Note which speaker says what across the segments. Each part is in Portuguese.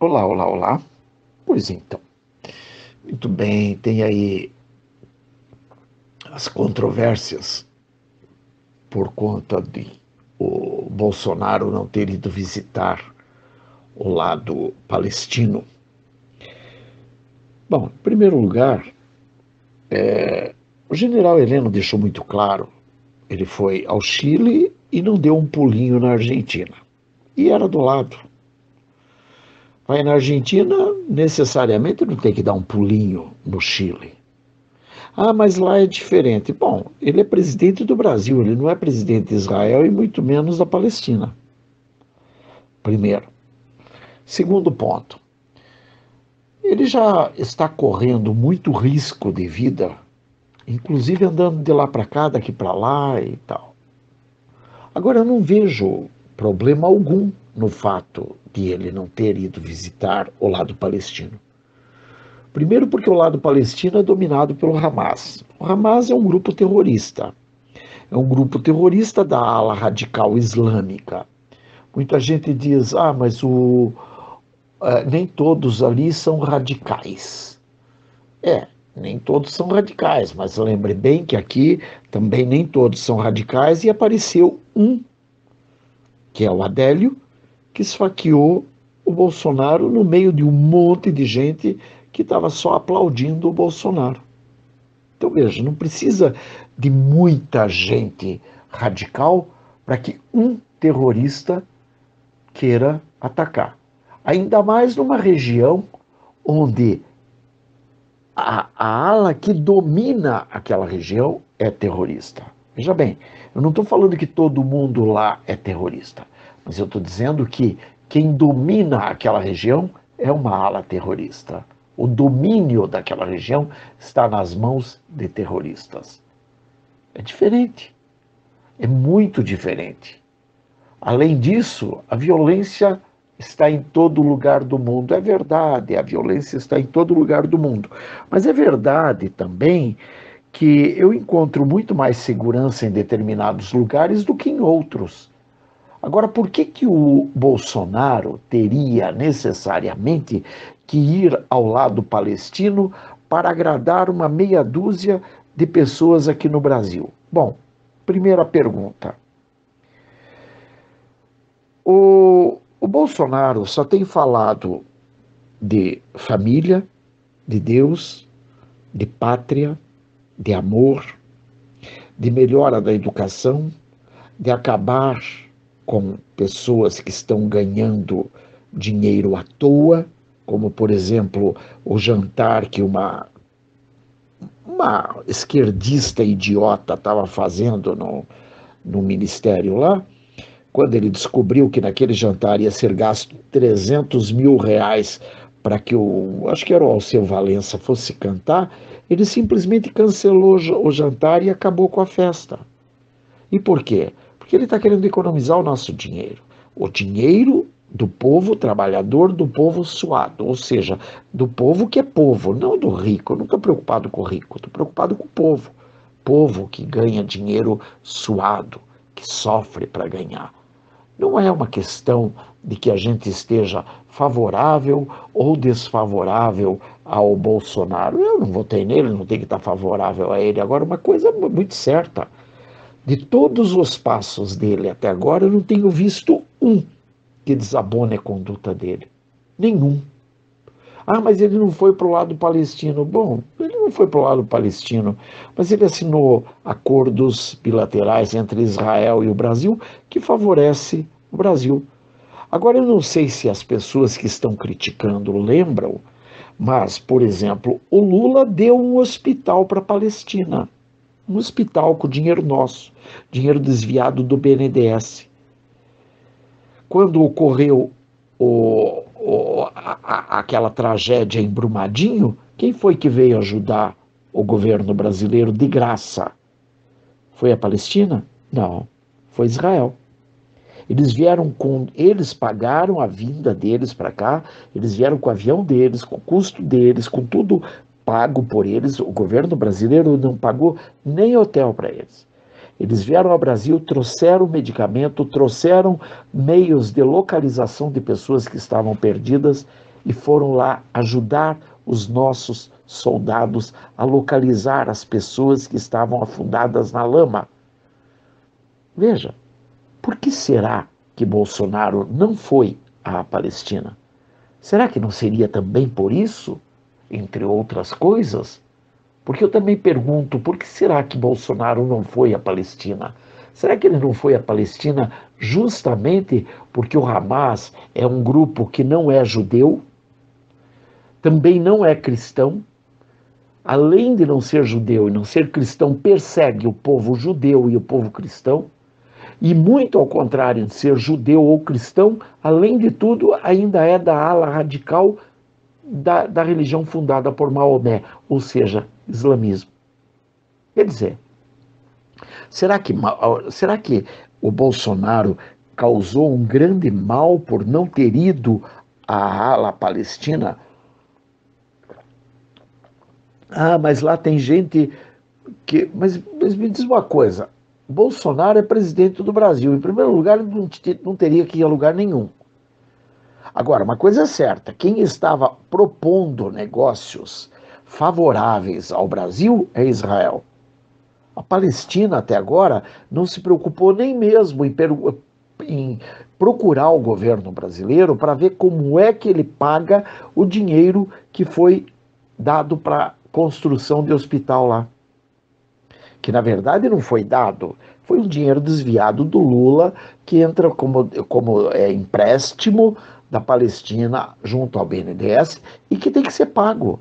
Speaker 1: Olá, olá, olá. Pois então, muito bem, tem aí as controvérsias por conta de o Bolsonaro não ter ido visitar o lado palestino. Bom, em primeiro lugar, o general Heleno deixou muito claro, ele foi ao Chile e não deu um pulinho na Argentina. E era do lado. Vai na Argentina, necessariamente não tem que dar um pulinho no Chile. Ah, mas lá é diferente. Bom, ele é presidente do Brasil, ele não é presidente de Israel e muito menos da Palestina. Primeiro. Segundo ponto, ele já está correndo muito risco de vida, inclusive andando de lá para cá, daqui para lá e tal. Agora, eu não vejo problema algum no fato de ele não ter ido visitar o lado palestino. Primeiro, porque o lado palestino é dominado pelo Hamas. O Hamas é um grupo terrorista. É um grupo terrorista da ala radical islâmica. Muita gente diz, mas nem todos ali são radicais. Nem todos são radicais, mas lembre bem que aqui também nem todos são radicais e apareceu um, que é o Adélio, que esfaqueou o Bolsonaro no meio de um monte de gente que estava só aplaudindo o Bolsonaro. Então veja, não precisa de muita gente radical para que um terrorista queira atacar. Ainda mais numa região onde a ala que domina aquela região é terrorista. Veja bem, eu não estou falando que todo mundo lá é terrorista, mas eu estou dizendo que quem domina aquela região é uma ala terrorista. O domínio daquela região está nas mãos de terroristas. É diferente. É muito diferente. Além disso, a violência está em todo lugar do mundo. É verdade, a violência está em todo lugar do mundo. Mas é verdade também que eu encontro muito mais segurança em determinados lugares do que em outros. Agora, por que o Bolsonaro teria necessariamente que ir ao lado palestino para agradar uma meia dúzia de pessoas aqui no Brasil? Bom, primeira pergunta. O Bolsonaro só tem falado de família, de Deus, de pátria, de amor, de melhora da educação, de acabar com pessoas que estão ganhando dinheiro à toa, como, por exemplo, o jantar que uma esquerdista idiota estava fazendo no ministério lá, quando ele descobriu que naquele jantar ia ser gasto 300 mil reais para que acho que era o Alceu Valença fosse cantar, ele simplesmente cancelou o jantar e acabou com a festa. E por quê? Porque ele está querendo economizar o nosso dinheiro. O dinheiro do povo trabalhador, do povo suado, ou seja, do povo que é povo, não do rico. Eu não estou preocupado com o rico, estou preocupado com o povo. Povo que ganha dinheiro suado, que sofre para ganhar. Não é uma questão de que a gente esteja favorável ou desfavorável ao Bolsonaro. Eu não votei nele, não tenho que estar favorável a ele. Agora, uma coisa muito certa, de todos os passos dele até agora, eu não tenho visto um que desabone a conduta dele. Nenhum. Mas ele não foi para o lado palestino. Bom, ele não foi para o lado palestino, mas ele assinou acordos bilaterais entre Israel e o Brasil que favorece o Brasil. Agora, eu não sei se as pessoas que estão criticando lembram, mas, por exemplo, o Lula deu um hospital para a Palestina. Um hospital com dinheiro nosso, dinheiro desviado do BNDES. Quando ocorreu aquela tragédia em Brumadinho, quem foi que veio ajudar o governo brasileiro de graça? Foi a Palestina? Não, foi Israel. Eles pagaram a vinda deles para cá, eles vieram com o avião deles, com o custo deles, com tudo pago por eles. O governo brasileiro não pagou nem hotel para eles. Eles vieram ao Brasil, trouxeram medicamento, trouxeram meios de localização de pessoas que estavam perdidas e foram lá ajudar os nossos soldados a localizar as pessoas que estavam afundadas na lama. Veja, por que será que Bolsonaro não foi à Palestina? Será que não seria também por isso, entre outras coisas? Porque eu também pergunto, por que será que Bolsonaro não foi à Palestina? Será que ele não foi à Palestina justamente porque o Hamas é um grupo que não é judeu, também não é cristão, além de não ser judeu e não ser cristão, persegue o povo judeu e o povo cristão, e muito ao contrário de ser judeu ou cristão, além de tudo, ainda é da ala radical da religião fundada por Maomé, ou seja, islamismo. Quer dizer, será que o Bolsonaro causou um grande mal por não ter ido à ala palestina? Ah, mas lá tem gente que. Mas me diz uma coisa: Bolsonaro é presidente do Brasil. Em primeiro lugar, ele não teria que ir a lugar nenhum. Agora, uma coisa é certa: quem estava propondo negócios favoráveis ao Brasil é Israel. A Palestina, até agora, não se preocupou nem mesmo em procurar o governo brasileiro para ver como é que ele paga o dinheiro que foi dado para a construção de hospital lá. Que na verdade não foi dado, foi um dinheiro desviado do Lula, que entra como empréstimo da Palestina junto ao BNDES e que tem que ser pago.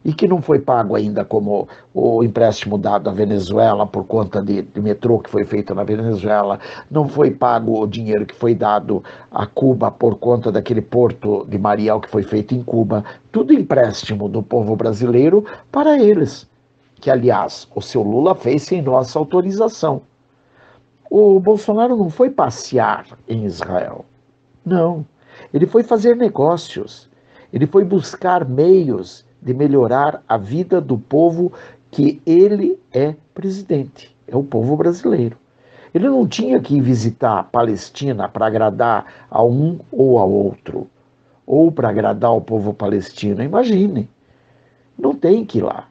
Speaker 1: E que não foi pago ainda como o empréstimo dado à Venezuela por conta de metrô que foi feito na Venezuela, não foi pago o dinheiro que foi dado a Cuba por conta daquele porto de Mariel que foi feito em Cuba, tudo empréstimo do povo brasileiro para eles, que aliás o seu Lula fez sem nossa autorização. O Bolsonaro não foi passear em Israel, não. Ele foi fazer negócios, ele foi buscar meios de melhorar a vida do povo que ele é presidente, é o povo brasileiro. Ele não tinha que ir visitar a Palestina para agradar a um ou ao outro, ou para agradar o povo palestino. Imagine, não tem que ir lá.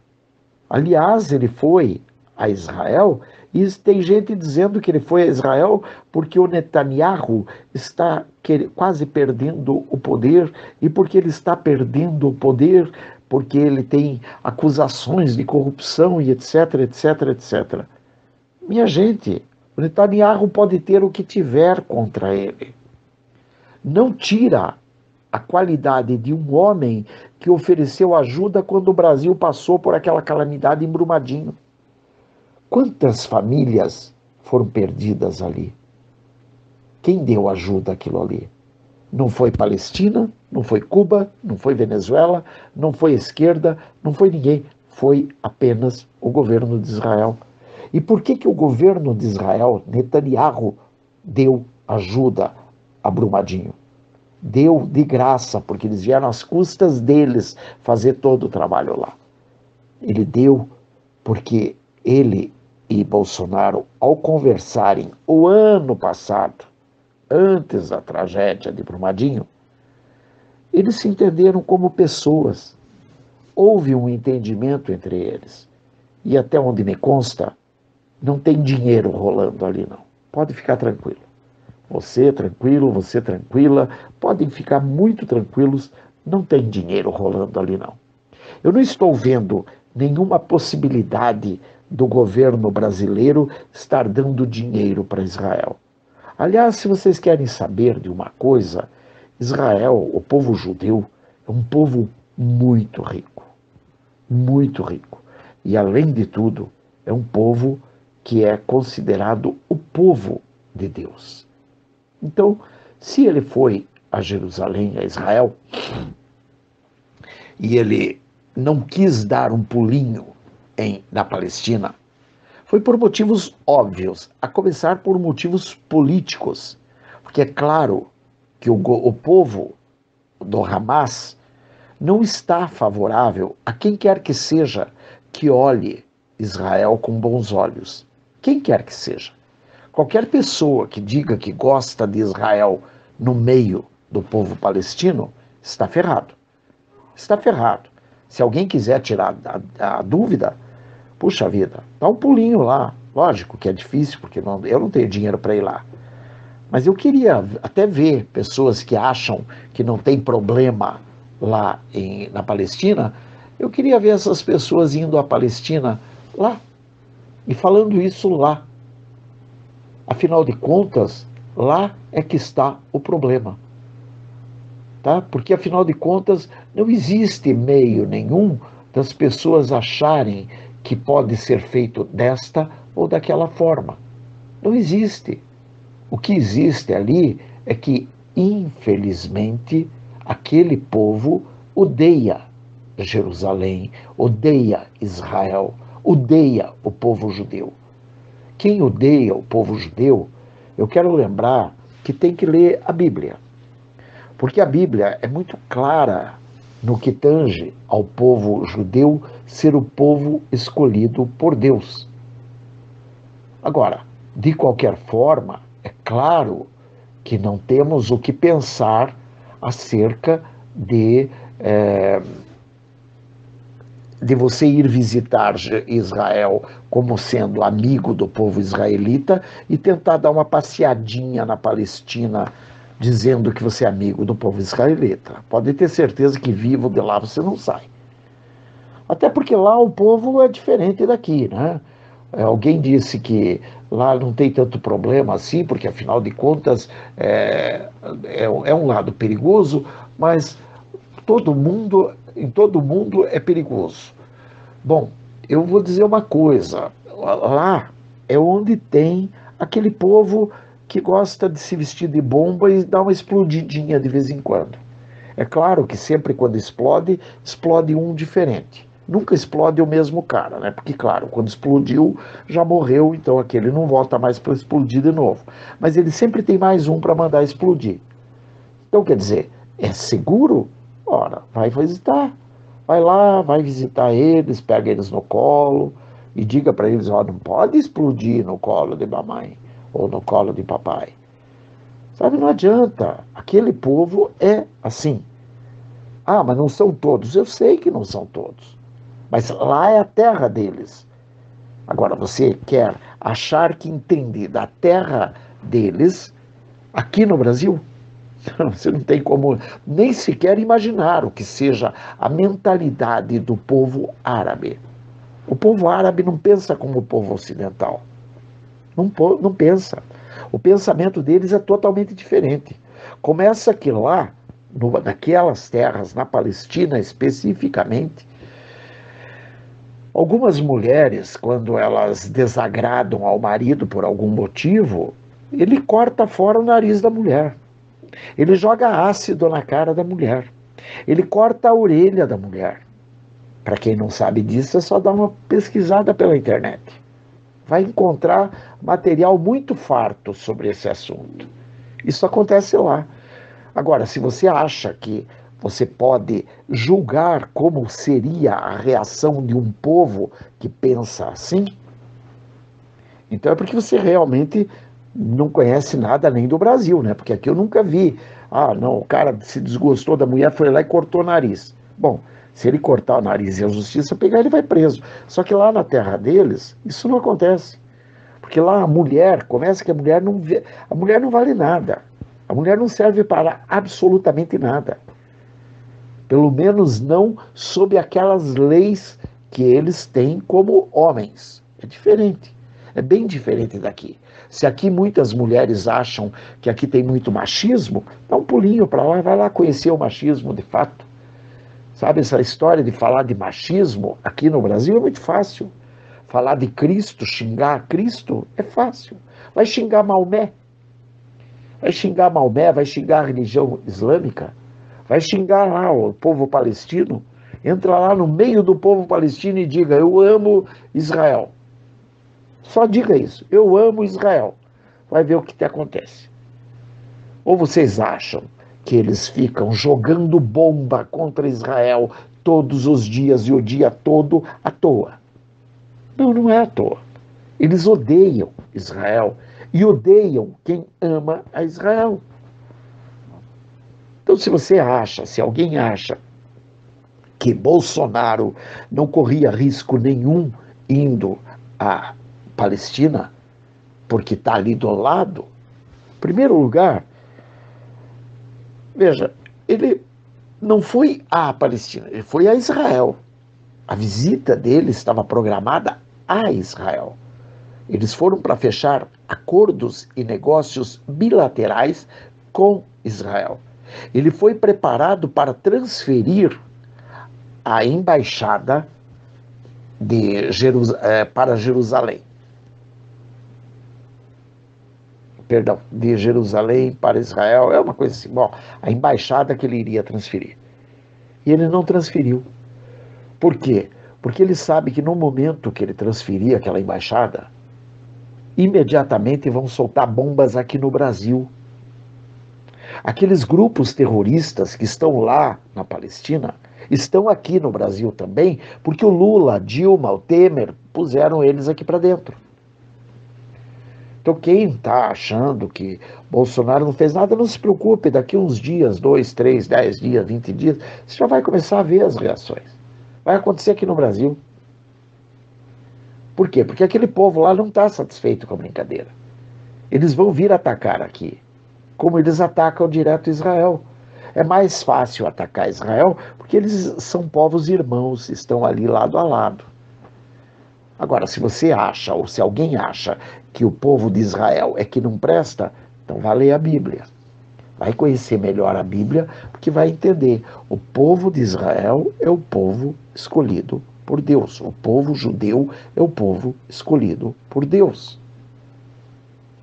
Speaker 1: Aliás, ele foi a Israel e tem gente dizendo que ele foi a Israel porque o Netanyahu está quase perdendo o poder e porque ele está perdendo o poder porque ele tem acusações de corrupção e etc, etc, etc. Minha gente, o Netanyahu pode ter o que tiver contra ele. Não tira a qualidade de um homem que ofereceu ajuda quando o Brasil passou por aquela calamidade em Brumadinho. Quantas famílias foram perdidas ali? Quem deu ajuda àquilo ali? Não foi Palestina, não foi Cuba, não foi Venezuela, não foi esquerda, não foi ninguém. Foi apenas o governo de Israel. E por que o governo de Israel, Netanyahu, deu ajuda a Brumadinho? Deu de graça, porque eles vieram às custas deles fazer todo o trabalho lá. Ele deu porque ele e Bolsonaro, ao conversarem o ano passado, antes da tragédia de Brumadinho, eles se entenderam como pessoas. Houve um entendimento entre eles. E até onde me consta, não tem dinheiro rolando ali, não. Pode ficar tranquilo. Você tranquilo, você tranquila, podem ficar muito tranquilos, não tem dinheiro rolando ali, não. Eu não estou vendo nenhuma possibilidade do governo brasileiro estar dando dinheiro para Israel. Aliás, se vocês querem saber de uma coisa, Israel, o povo judeu, é um povo muito rico, muito rico. E, além de tudo, é um povo que é considerado o povo de Deus. Então, se ele foi a Jerusalém, a Israel, e ele não quis dar um pulinho na Palestina, foi por motivos óbvios, a começar por motivos políticos. Porque é claro que o povo do Hamas não está favorável a quem quer que seja que olhe Israel com bons olhos. Quem quer que seja. Qualquer pessoa que diga que gosta de Israel no meio do povo palestino está ferrado. Está ferrado. Se alguém quiser tirar a dúvida, puxa vida, dá um pulinho lá. Lógico que é difícil, porque eu não tenho dinheiro para ir lá. Mas eu queria até ver pessoas que acham que não tem problema lá na Palestina. Eu queria ver essas pessoas indo à Palestina lá e falando isso lá. Afinal de contas, lá é que está o problema. Tá? Porque, afinal de contas, não existe meio nenhum das pessoas acharem que pode ser feito desta ou daquela forma. Não existe. O que existe ali é que, infelizmente, aquele povo odeia Jerusalém, odeia Israel, odeia o povo judeu. Quem odeia o povo judeu, eu quero lembrar que tem que ler a Bíblia. Porque a Bíblia é muito clara no que tange ao povo judeu ser o povo escolhido por Deus. Agora, de qualquer forma, é claro que não temos o que pensar acerca de você ir visitar Israel como sendo amigo do povo israelita e tentar dar uma passeadinha na Palestina dizendo que você é amigo do povo israelita. Pode ter certeza que vivo de lá você não sai. Até porque lá o povo é diferente daqui, né? Alguém disse que lá não tem tanto problema assim, porque afinal de contas é um lado perigoso, mas em todo mundo é perigoso. Bom, eu vou dizer uma coisa, lá é onde tem aquele povo que gosta de se vestir de bomba e dar uma explodidinha de vez em quando. É claro que sempre quando explode, explode um diferente. Nunca explode o mesmo cara, né? Porque, claro, quando explodiu, já morreu, então aquele não volta mais para explodir de novo. Mas ele sempre tem mais um para mandar explodir. Então, quer dizer, é seguro? Ora, vai visitar. Vai lá, vai visitar eles, pega eles no colo e diga para eles, ó, não pode explodir no colo de mamãe ou no colo de papai. Sabe, não adianta. Aquele povo é assim. Ah, mas não são todos. Eu sei que não são todos. Mas lá é a terra deles. Agora, você quer achar que entende da terra deles aqui no Brasil? Você não tem como nem sequer imaginar o que seja a mentalidade do povo árabe. O povo árabe não pensa como o povo ocidental. Não pensa. O pensamento deles é totalmente diferente. Começa que lá, naquelas terras, na Palestina especificamente, algumas mulheres, quando elas desagradam ao marido por algum motivo, ele corta fora o nariz da mulher. Ele joga ácido na cara da mulher. Ele corta a orelha da mulher. Para quem não sabe disso, é só dar uma pesquisada pela internet. Vai encontrar material muito farto sobre esse assunto. Isso acontece lá. Agora, se você acha que você pode julgar como seria a reação de um povo que pensa assim, então é porque você realmente não conhece nada nem do Brasil, né? Porque aqui eu nunca vi. Ah, não, o cara se desgostou da mulher, foi lá e cortou o nariz. Bom, se ele cortar o nariz e a justiça pegar, ele vai preso. Só que lá na terra deles, isso não acontece. Porque lá a mulher, começa que a mulher não vale nada. A mulher não serve para absolutamente nada. Pelo menos não sob aquelas leis que eles têm como homens. É diferente. É bem diferente daqui. Se aqui muitas mulheres acham que aqui tem muito machismo, dá um pulinho para lá, vai lá conhecer o machismo de fato. Sabe, essa história de falar de machismo aqui no Brasil é muito fácil. Falar de Cristo, xingar Cristo, é fácil. Vai xingar Maomé. Vai xingar Maomé, vai xingar a religião islâmica. Vai xingar lá o povo palestino. Entra lá no meio do povo palestino e diga, eu amo Israel. Só diga isso, eu amo Israel. Vai ver o que acontece. Ou vocês acham que eles ficam jogando bomba contra Israel todos os dias e o dia todo à toa? Não, não é à toa. Eles odeiam Israel e odeiam quem ama a Israel. Então, se alguém acha que Bolsonaro não corria risco nenhum indo à Palestina, porque está ali do lado, em primeiro lugar, veja, ele não foi à Palestina, ele foi a Israel. A visita dele estava programada a Israel. Eles foram para fechar acordos e negócios bilaterais com Israel. Ele foi preparado para transferir a embaixada para Jerusalém. Perdão, de Jerusalém para Israel, é uma coisa assim. Bom, a embaixada que ele iria transferir. E ele não transferiu. Por quê? Porque ele sabe que no momento que ele transferir aquela embaixada, imediatamente vão soltar bombas aqui no Brasil. Aqueles grupos terroristas que estão lá na Palestina estão aqui no Brasil também, porque o Lula, a Dilma, o Temer puseram eles aqui para dentro. Então quem está achando que Bolsonaro não fez nada, não se preocupe, daqui uns dias, 2, 3, 10 dias, 20 dias, você já vai começar a ver as reações. Vai acontecer aqui no Brasil. Por quê? Porque aquele povo lá não está satisfeito com a brincadeira. Eles vão vir atacar aqui, como eles atacam direto Israel. É mais fácil atacar Israel porque eles são povos irmãos, estão ali lado a lado. Agora, se você acha, ou se alguém acha que o povo de Israel é que não presta, então vai ler a Bíblia. Vai conhecer melhor a Bíblia, porque vai entender. O povo de Israel é o povo escolhido por Deus. O povo judeu é o povo escolhido por Deus.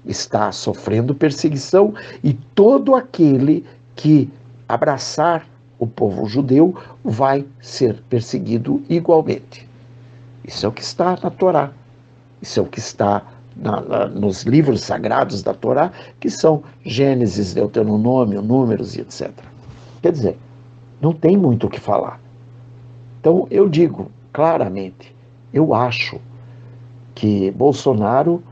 Speaker 1: Está sofrendo perseguição e todo aquele que abraçar o povo judeu vai ser perseguido igualmente. Isso é o que está na Torá. Isso é o que está nos livros sagrados da Torá, que são Gênesis, Deuteronômio, Números e etc. Quer dizer, não tem muito o que falar. Então, eu digo claramente, eu acho que Bolsonaro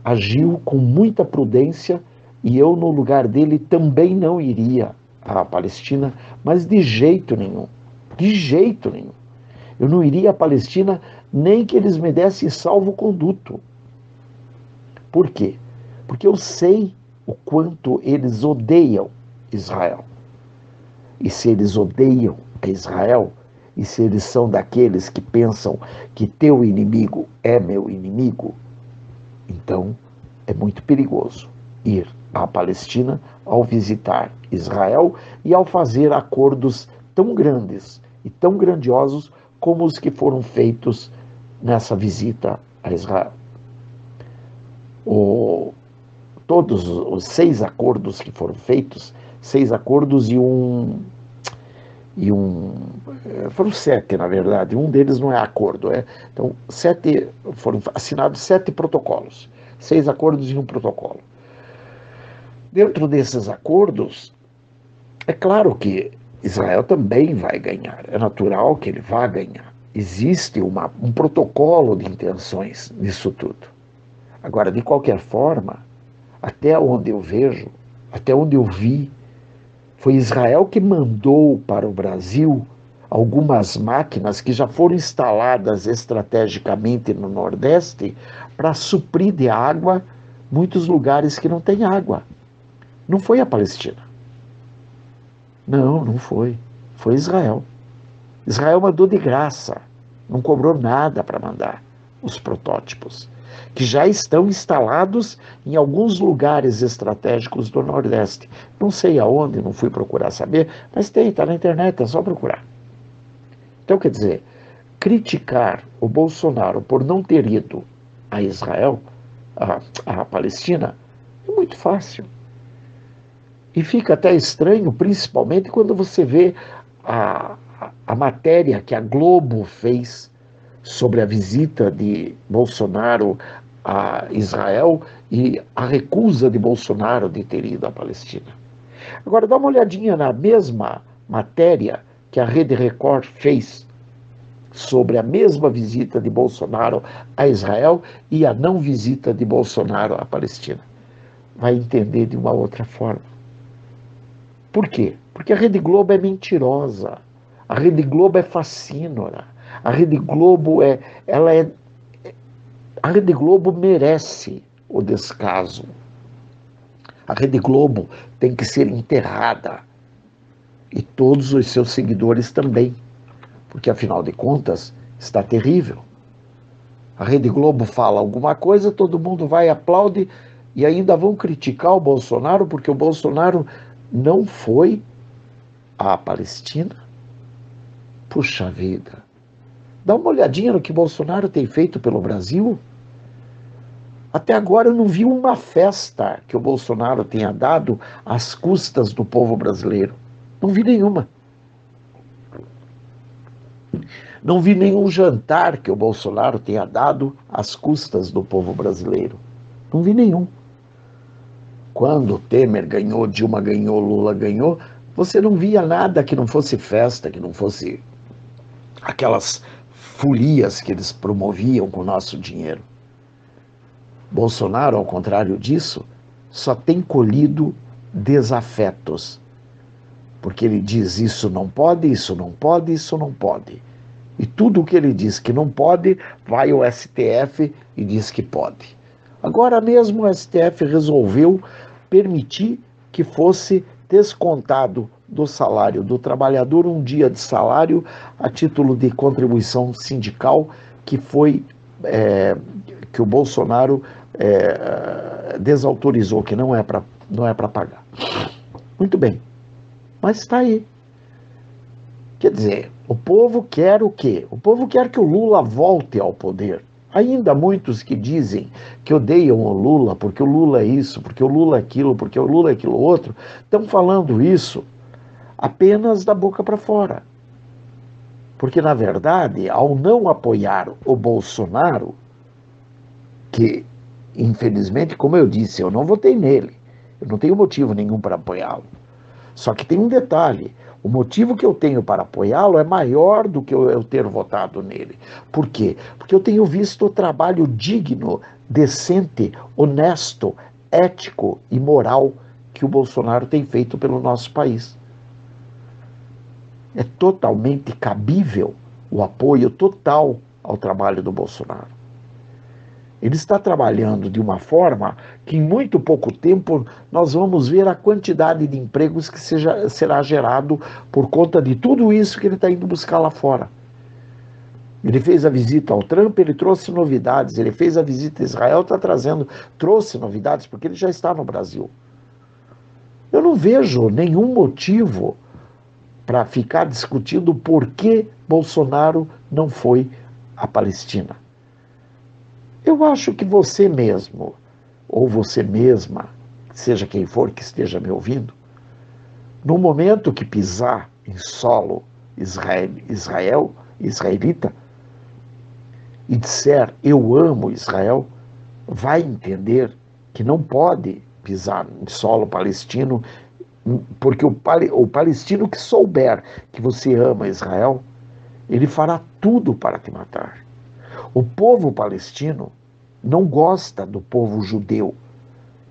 Speaker 1: agiu com muita prudência e eu, no lugar dele, também não iria à Palestina, mas de jeito nenhum. De jeito nenhum. Eu não iria à Palestina nem que eles me dessem salvo-conduto. Por quê? Porque eu sei o quanto eles odeiam Israel. E se eles odeiam a Israel, e se eles são daqueles que pensam que teu inimigo é meu inimigo, então é muito perigoso ir à Palestina ao visitar Israel e ao fazer acordos tão grandes e tão grandiosos como os que foram feitos nessa visita a Israel. Todos os 6 acordos que foram feitos, 6 acordos foram 7, na verdade, um deles não é acordo, então foram assinados 7 protocolos, 6 acordos e um protocolo. Dentro desses acordos, é claro que Israel também vai ganhar, é natural que ele vá ganhar. Existe um protocolo de intenções nisso tudo. Agora, de qualquer forma, até onde eu vejo, até onde eu vi, foi Israel que mandou para o Brasil algumas máquinas que já foram instaladas estrategicamente no Nordeste para suprir de água muitos lugares que não têm água. Não foi a Palestina. Não, não foi. Foi Israel. Israel mandou de graça, não cobrou nada para mandar os protótipos, que já estão instalados em alguns lugares estratégicos do Nordeste. Não sei aonde, não fui procurar saber, mas está na internet, é só procurar. Então, quer dizer, criticar o Bolsonaro por não ter ido a Israel, a Palestina, é muito fácil. E fica até estranho, principalmente quando você vê a matéria que a Globo fez sobre a visita de Bolsonaro a Israel e a recusa de Bolsonaro de ter ido à Palestina. Agora, dá uma olhadinha na mesma matéria que a Rede Record fez sobre a mesma visita de Bolsonaro a Israel e a não visita de Bolsonaro à Palestina. Vai entender de uma outra forma. Por quê? Porque a Rede Globo é mentirosa. A Rede Globo é facínora. A Rede Globo a Rede Globo merece o descaso. A Rede Globo tem que ser enterrada e todos os seus seguidores também, porque afinal de contas está terrível. A Rede Globo fala alguma coisa, todo mundo vai, aplaude e ainda vão criticar o Bolsonaro porque o Bolsonaro não foi à Palestina. Puxa vida. Dá uma olhadinha no que Bolsonaro tem feito pelo Brasil. Até agora eu não vi uma festa que o Bolsonaro tenha dado às custas do povo brasileiro. Não vi nenhuma. Não vi nenhum jantar que o Bolsonaro tenha dado às custas do povo brasileiro. Não vi nenhum. Quando Temer ganhou, Dilma ganhou, Lula ganhou, você não via nada que não fosse festa, que não fosse aquelas folias que eles promoviam com o nosso dinheiro. Bolsonaro, ao contrário disso, só tem colhido desafetos, porque ele diz isso não pode, isso não pode, isso não pode. E tudo o que ele diz que não pode, vai ao STF e diz que pode. Agora mesmo o STF resolveu permitir que fosse descontado do salário do trabalhador um dia de salário a título de contribuição sindical que foi que o Bolsonaro desautorizou, que não é para pagar. Muito bem, mas está aí. Quer dizer, o povo quer o quê? O povo quer que o Lula volte ao poder. Ainda muitos que dizem que odeiam o Lula, porque o Lula é isso, porque o Lula é aquilo, porque o Lula é aquilo outro, estão falando isso apenas da boca para fora. Porque, na verdade, ao não apoiar o Bolsonaro, que, infelizmente, como eu disse, eu não votei nele, eu não tenho motivo nenhum para apoiá-lo. Só que tem um detalhe, o motivo que eu tenho para apoiá-lo é maior do que eu ter votado nele. Por quê? Porque eu tenho visto o trabalho digno, decente, honesto, ético e moral que o Bolsonaro tem feito pelo nosso país. É totalmente cabível o apoio total ao trabalho do Bolsonaro. Ele está trabalhando de uma forma que em muito pouco tempo nós vamos ver a quantidade de empregos que será gerado por conta de tudo isso que ele está indo buscar lá fora. Ele fez a visita ao Trump, ele trouxe novidades. Ele fez a visita a Israel, trouxe novidades, porque ele já está no Brasil. Eu não vejo nenhum motivo para ficar discutindo por que Bolsonaro não foi à Palestina. Eu acho que você mesmo, ou você mesma, seja quem for que esteja me ouvindo, no momento que pisar em solo israelita, e disser eu amo Israel, vai entender que não pode pisar em solo palestino, porque o palestino que souber que você ama Israel, ele fará tudo para te matar. O povo palestino não gosta do povo judeu.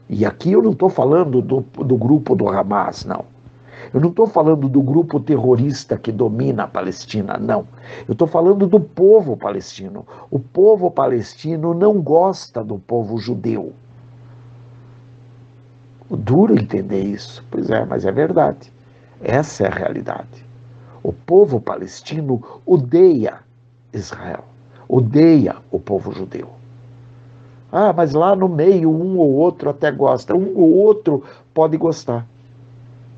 Speaker 1: E aqui eu não estou falando do grupo do Hamas, não. Eu não estou falando do grupo terrorista que domina a Palestina, não. Eu estou falando do povo palestino. O povo palestino não gosta do povo judeu. Duro entender isso. Pois é, mas é verdade. Essa é a realidade. O povo palestino odeia Israel. Odeia o povo judeu. Ah, mas lá no meio um ou outro até gosta. Um ou outro pode gostar.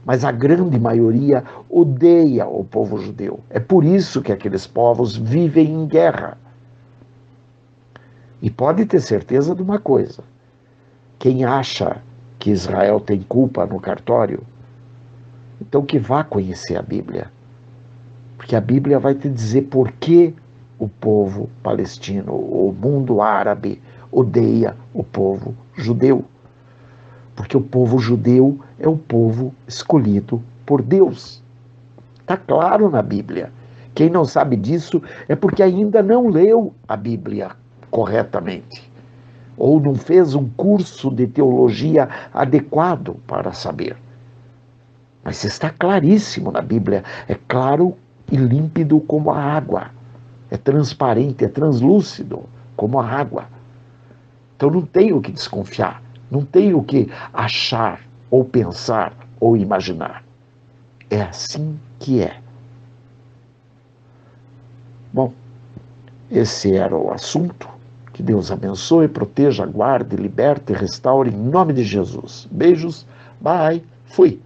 Speaker 1: Mas a grande maioria odeia o povo judeu. É por isso que aqueles povos vivem em guerra. E pode ter certeza de uma coisa. Quem acha que Israel tem culpa no cartório, então que vá conhecer a Bíblia. Porque a Bíblia vai te dizer por que o povo palestino, o mundo árabe, odeia o povo judeu. Porque o povo judeu é o povo escolhido por Deus. Está claro na Bíblia. Quem não sabe disso é porque ainda não leu a Bíblia corretamente. Ou não fez um curso de teologia adequado para saber. Mas está claríssimo na Bíblia, é claro e límpido como a água, é transparente, é translúcido como a água. Então não tenho o que desconfiar, não tenho o que achar, ou pensar, ou imaginar. É assim que é. Bom, esse era o assunto. Que Deus abençoe, proteja, guarde, liberte, restaure em nome de Jesus. Beijos, bye, fui.